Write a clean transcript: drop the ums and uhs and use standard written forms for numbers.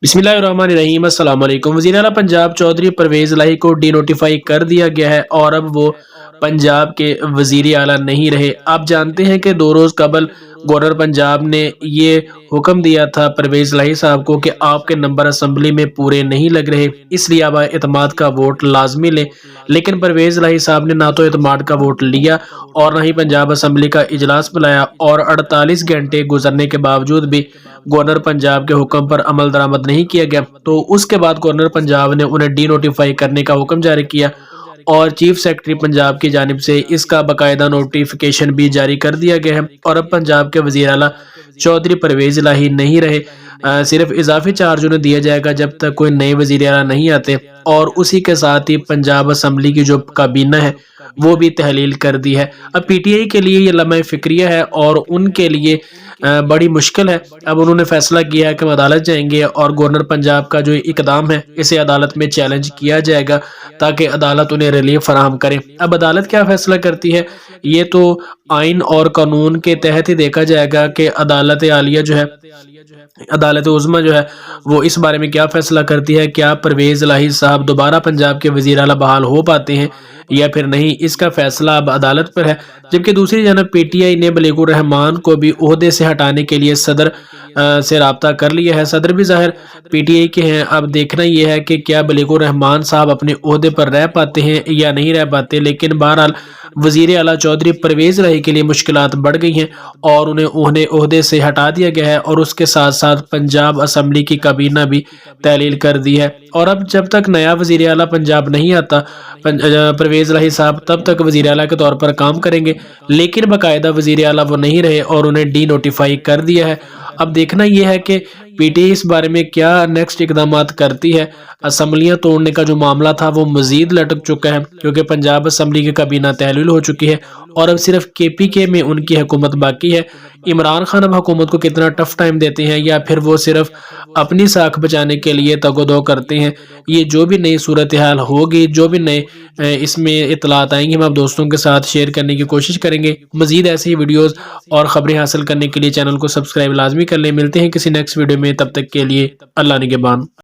बिस्मिल्लाहिर्रहमानिर्रहीम। अस्सलाम वालेकुम। वज़ीर आला पंजाब चौधरी परवेज़ इलाही को डी नोटिफाई कर दिया गया है और अब वो पंजाब के वज़ीर आला नहीं रहे। आप जानते हैं कि 2 रोज़ कबल गवर्नर पंजाब ने ये हुक्म दिया था परवेज़ इलाही साहब को कि आपके नंबर असम्बली में पूरे नहीं लग रहे, इसलिए आप एतमाद का वोट लाजमी लें। लेकिन परवेज़ इलाही साहब ने ना तो एतमाद का वोट लिया और ना ही पंजाब असम्बली का इजलास बुलाया, और 48 घंटे गुजरने के बावजूद भी गवर्नर पंजाब के हुक्म पर अमल दरामद नहीं किया गया। तो उसके बाद गवर्नर पंजाब ने उन्हें डी नोटिफाई करने का हुक्म जारी किया और चीफ सेक्रेटरी पंजाब की जानिब से इसका बाकायदा नोटिफिकेशन भी जारी कर दिया गया है। और अब पंजाब के वज़ीर आला चौधरी परवेज़ इलाही नहीं रहे। सिर्फ इजाफी चार्ज उन्हें दिया जाएगा जब तक कोई नए वज़ीर आला नहीं आते, और उसी के साथ ही पंजाब असम्बली की जो काबीना है वो भी तहलील कर दी है। अब पीटीआई के लिए ये लम्हा फिक्रिया है और उनके लिए बड़ी मुश्किल है। अब उन्होंने फैसला किया है कि हम अदालत जाएंगे और गवर्नर पंजाब का जो इकदाम है इसे अदालत में चैलेंज किया जाएगा ताकि अदालत उन्हें रिलीफ फराहम करे। अब अदालत क्या फैसला करती है ये तो आइन और कानून के तहत ही देखा जाएगा कि अदालत आलिया जो है, अदालत उज़्मा जो है, वो इस बारे में क्या फैसला करती है। क्या परवेज़ इलाही साहब दोबारा पंजाब के वज़ीर आला बहाल हो पाते हैं या फिर नहीं, इसका फैसला अब अदालत पर है। जबकि दूसरी जानब पीटीआई ने बलीगुर रहमान को भी ओहदे से हटाने के लिए सदर से राब्ता कर लिया है। सदर भी ज़ाहिर पीटीआई के हैं। अब देखना यह है कि क्या बलीगुर रहमान साहब अपने ओहदे पर रह पाते हैं या नहीं रह पाते। लेकिन बहरहाल वज़ीर आला चौधरी परवेज़ इलाही के लिए मुश्किलात बढ़ गई हैं और उन्हें ओहदे से हटा दिया गया है, और उसके साथ साथ पंजाब असम्बली की काबीना भी तहलील कर दी है। और अब जब तक नया वज़ीर आला पंजाब नहीं आता, परवेज़ इलाही साहब तब तक वज़ीर आला के तौर पर काम करेंगे, लेकिन बाकायदा वज़ीर आला वो नहीं रहे और उन्हें डी नोटिफाई कर दिया है। अब देखना यह है कि पीटीआई इस बारे में क्या नेक्स्ट इकदामात करती है। असम्बलियाँ तोड़ने का जो मामला था वो मज़ीद लटक चुका है क्योंकि पंजाब असम्बली की काबीना तहलील हो चुकी है और अब सिर्फ केपीके में उनकी हुकूमत बाकी है। इमरान खान अब हुकूमत को कितना टफ टाइम देते हैं या फिर वो सिर्फ अपनी साख बचाने के लिए तगोदो करते हैं, ये जो भी नई सूरत हाल होगी, जो भी नए इसमें इतलात आएंगी, हम आप दोस्तों के साथ शेयर करने की कोशिश करेंगे। मज़ीद ऐसी ही वीडियोज़ और ख़बरें हासिल करने के लिए चैनल को सब्सक्राइब लाजमी कर लें। मिलते हैं किसी नेक्स्ट वीडियो में, तब तक के लिए अल्लाह निगहबान।